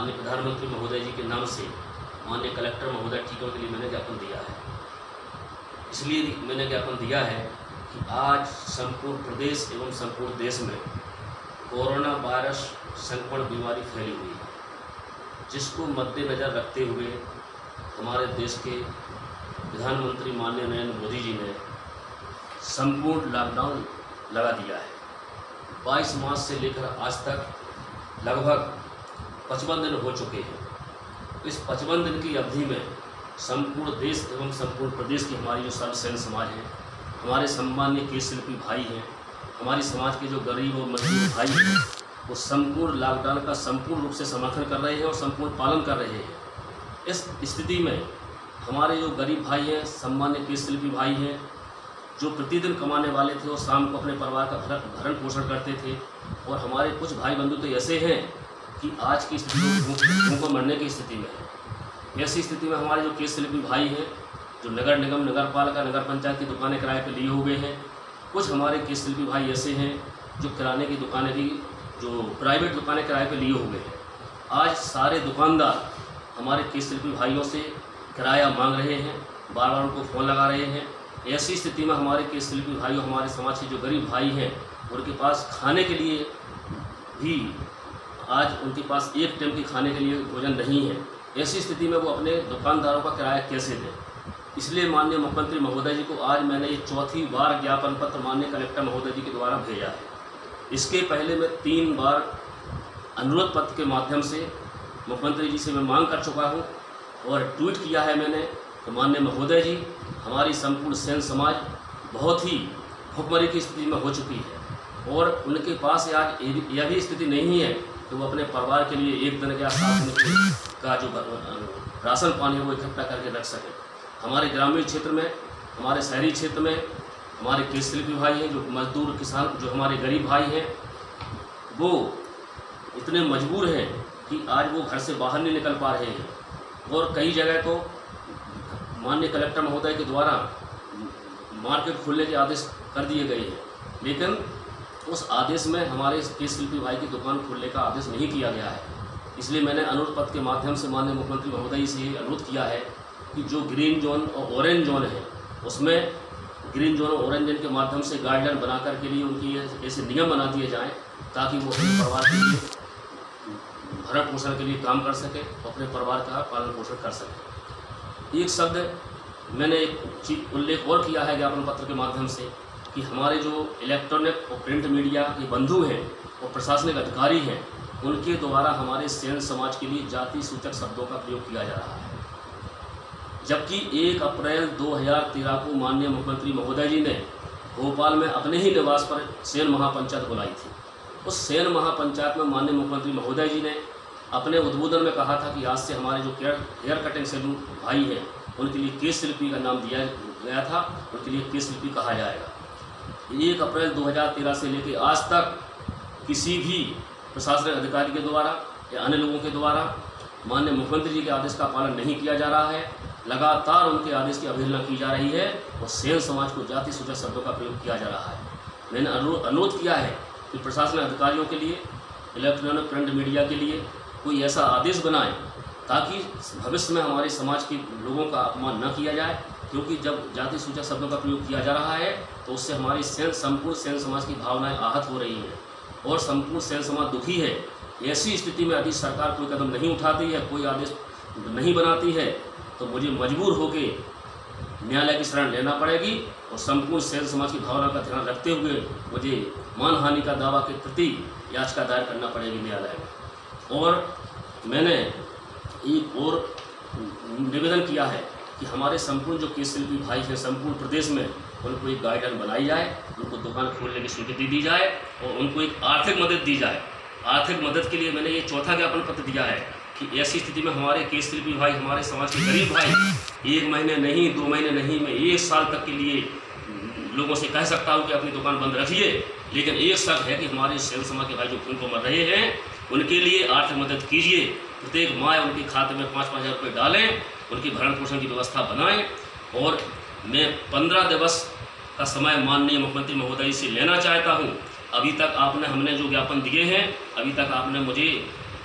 माननीय प्रधानमंत्री महोदय जी के नाम से माननीय कलेक्टर महोदय टीकों के लिए मैंने ज्ञापन दिया है। इसलिए मैंने ज्ञापन दिया है कि आज संपूर्ण प्रदेश एवं संपूर्ण देश में कोरोना वायरस संक्रमण बीमारी फैली हुई है, जिसको मद्देनज़र रखते हुए हमारे देश के प्रधानमंत्री माननीय नरेंद्र मोदी जी ने संपूर्ण लॉकडाउन लगा दिया है। 22 मार्च से लेकर आज तक लगभग 55 दिन हो चुके हैं। इस 55 दिन की अवधि में संपूर्ण देश एवं संपूर्ण प्रदेश की हमारी जो सर्वसैन्य समाज है, हमारे सम्मान्य केश शिल्पी भाई हैं, हमारी समाज के जो गरीब और मजदूर भाई हैं, वो संपूर्ण लॉकडाउन का संपूर्ण रूप से समर्थन कर रहे हैं और संपूर्ण पालन कर रहे हैं। इस स्थिति में हमारे जो गरीब भाई हैं, सम्मान्य केश शिल्पी भाई हैं, जो प्रतिदिन कमाने वाले थे और शाम को अपने परिवार का भरण पोषण करते थे, और हमारे कुछ भाई बंधु तो ऐसे हैं कि आज की स्थिति में भूख को मरने की स्थिति में है। ऐसी स्थिति में हमारे जो केश शिल्पी भाई हैं, जो नगर निगम, नगर पालिका, नगर पंचायत की दुकानें किराए पर लिए हुए हैं, कुछ हमारे केश शिल्पी भाई ऐसे हैं जो किराने की दुकानें भी, जो प्राइवेट दुकानें किराए पर लिए हुए हैं। आज सारे दुकानदार हमारे केश शिल्पी भाइयों से किराया मांग रहे हैं, बार बार उनको फ़ोन लगा रहे हैं। ऐसी स्थिति में हमारे केश शिल्पी भाइयों, हमारे समाज के जो गरीब भाई हैं, उनके पास खाने के लिए भी आज उनके पास एक टाइम की खाने के लिए भोजन नहीं है। ऐसी स्थिति में वो अपने दुकानदारों का किराया कैसे दें। इसलिए माननीय मुख्यमंत्री महोदय जी को आज मैंने ये चौथी बार ज्ञापन पत्र माननीय कलेक्टर महोदय जी के द्वारा भेजा है। इसके पहले मैं 3 बार अनुरोध पत्र के माध्यम से मुख्यमंत्री जी से मैं मांग कर चुका हूँ और ट्वीट किया है मैंने कि माननीय महोदय जी, हमारी संपूर्ण सैन्य समाज बहुत ही भुखमरी की स्थिति में हो चुकी है और उनके पास आज यह भी स्थिति नहीं है कि वो अपने परिवार के लिए 1 दिन या 7 दिन का जो राशन पानी है वो इकट्ठा करके रख सके। हमारे ग्रामीण क्षेत्र में, हमारे शहरी क्षेत्र में हमारे केश शिल्पी भाई हैं, जो मजदूर किसान, जो हमारे गरीब भाई हैं, वो इतने मजबूर हैं कि आज वो घर से बाहर नहीं निकल पा रहे हैं। और कई जगह तो माननीय कलेक्टर महोदय के द्वारा मार्केट खोलने के आदेश कर दिए गए हैं, लेकिन उस आदेश में हमारे केश शिल्पी भाई की दुकान खोलने का आदेश नहीं किया गया है। इसलिए मैंने अनुरोध पत्र के माध्यम से माननीय मुख्यमंत्री महोदय से ये अनुरोध किया है कि जो ग्रीन जोन और ऑरेंज जोन है, उसमें ग्रीन जोन और ऑरेंज जोन के माध्यम से गाइडलाइन बना कर के लिए उनकी ऐसे नियम बना दिए जाएँ ताकि वो अपने परिवार के लिए भरण पोषण के लिए काम कर सके, अपने परिवार का पालन पोषण कर सके। एक शब्द मैंने एक चीज उल्लेख और किया है ज्ञापन पत्र के माध्यम से कि हमारे जो इलेक्ट्रॉनिक और प्रिंट मीडिया के बंधु हैं और प्रशासनिक अधिकारी हैं, उनके द्वारा हमारे सैन्य समाज के लिए जाति सूचक शब्दों का प्रयोग किया जा रहा है। जबकि 1 अप्रैल 2013 को माननीय मुख्यमंत्री महोदय जी ने भोपाल में अपने ही निवास पर सैन्य महापंचायत बुलाई थी। उस सैन्य महापंचायत में माननीय मुख्यमंत्री महोदय जी ने अपने उद्बोधन में कहा था कि आज से हमारे जो हेयर कटिंग सैलून भाई हैं, उनके लिए केश शिल्पी का नाम दिया गया था, उनके लिए केश शिल्पी कहा जाएगा। 1 अप्रैल 2013 से लेकर आज तक किसी भी प्रशासनिक अधिकारी के द्वारा या अन्य लोगों के द्वारा माननीय मुख्यमंत्री जी के आदेश का पालन नहीं किया जा रहा है। लगातार उनके आदेश की अवहेलना की जा रही है और सैन्य समाज को जाति सूचक शब्दों का प्रयोग किया जा रहा है। मैंने अनुरोध किया है कि प्रशासनिक अधिकारियों के लिए, इलेक्ट्रॉनिक प्रिंट मीडिया के लिए कोई ऐसा आदेश बनाए ताकि भविष्य में हमारे समाज के लोगों का अपमान न किया जाए, क्योंकि जब जाति सूचक शब्दों का प्रयोग किया जा रहा है तो उससे हमारी संपूर्ण सैन्य समाज की भावनाएं आहत हो रही हैं और संपूर्ण सैन्य समाज दुखी है। ऐसी स्थिति में यदि सरकार कोई कदम नहीं उठाती है, कोई आदेश नहीं बनाती है, तो मुझे मजबूर होकर न्यायालय की शरण लेना पड़ेगी और संपूर्ण सैन्य समाज की भावना का ध्यान रखते हुए मुझे मानहानि का दावा के प्रति याचिका दायर करना पड़ेगी न्यायालय में। और मैंने एक और निवेदन किया है कि हमारे संपूर्ण जो केश शिल्पी भाई हैं संपूर्ण प्रदेश में, उनको एक गाइडलाइन बनाई जाए, उनको दुकान खोलने की स्वीकृति दी जाए और उनको एक आर्थिक मदद दी जाए। आर्थिक मदद के लिए मैंने ये चौथा ज्ञापन पत्र दिया है कि ऐसी स्थिति में हमारे केश शिल्पी भाई, हमारे समाज के गरीब भाई 1 महीने नहीं, 2 महीने नहीं, मैं 1 साल तक के लिए लोगों से कह सकता हूँ कि अपनी दुकान बंद रखिए, लेकिन एक शर्त है कि हमारे सैन्य समाज के भाई जो खून को मर रहे हैं उनके लिए आर्थिक मदद कीजिए। प्रत्येक माह उनके खाते में 5-5 हज़ार रुपये डालें, उनकी भरण पोषण की व्यवस्था बनाएं। और मैं 15 दिवस का समय माननीय मुख्यमंत्री महोदय से लेना चाहता हूं। अभी तक हमने जो ज्ञापन दिए हैं, अभी तक आपने मुझे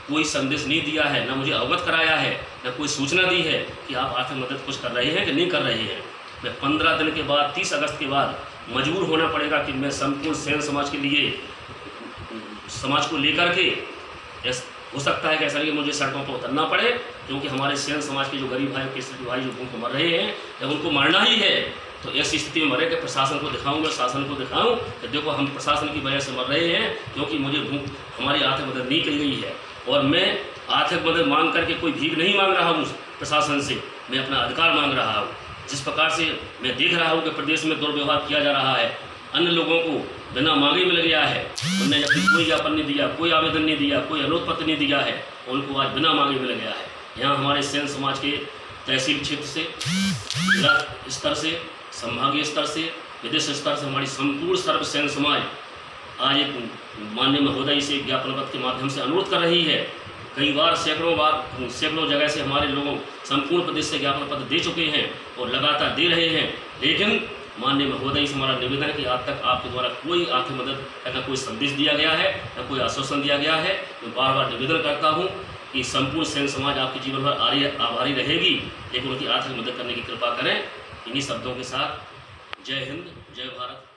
कोई संदेश नहीं दिया है, ना मुझे अवगत कराया है, ना कोई सूचना दी है कि आप आर्थिक मदद कुछ कर रहे हैं कि नहीं कर रहे हैं। मैं 15 दिन के बाद 30 अगस्त के बाद मजबूर होना पड़ेगा कि मैं संपूर्ण सेन समाज के लिए, समाज को लेकर के, हो सकता है कि ऐसा नहीं मुझे सड़कों पर उतरना पड़े, क्योंकि हमारे सेन समाज के जो गरीब भाई किसी भाई जो भूख मर रहे हैं, जब उनको मारना ही है तो ऐसी स्थिति में मरे कि प्रशासन को दिखाऊं, मैं शासन को दिखाऊं कि देखो हम प्रशासन की वजह से मर रहे हैं, क्योंकि मुझे भूख, हमारी आर्थिक मदद नहीं की गई है। और मैं आर्थिक मदद मांग करके कोई भीख नहीं मांग रहा हूँ प्रशासन से, मैं अपना अधिकार मांग रहा हूँ। जिस प्रकार से मैं देख रहा हूँ कि प्रदेश में दुर्व्यवहार किया जा रहा है, अन्य लोगों को बिना मांगे मिल गया है, उन्होंने जबकि कोई ज्ञापन नहीं दिया, कोई आवेदन नहीं दिया, कोई अनुरोध पत्र नहीं दिया है, उनको आज बिना मांगे मिल गया है। यहाँ हमारे सेन समाज के तहसील क्षेत्र से, जिला स्तर से, संभागीय स्तर से, विदेश स्तर से हमारी संपूर्ण सर्व सेन समाज आज एक माननीय महोदय से ज्ञापन पत्र के माध्यम से अनुरोध कर रही है। कई बार सैकड़ों जगह से हमारे लोगों संपूर्ण प्रदेश से ज्ञापन पत्र दे चुके हैं और लगातार दे रहे हैं, लेकिन माननीय महोदय से हमारा निवेदन है कि आज तक आपके द्वारा कोई आर्थिक मदद का कोई संदेश दिया गया है, न कोई आश्वासन दिया गया है। मैं बार बार निवेदन करता हूँ कि संपूर्ण सेन समाज आपके जीवन भर आभारी रहेगी, लेकिन उनकी आर्थिक मदद करने की कृपा करें। इन्हीं शब्दों के साथ जय हिंद, जय भारत।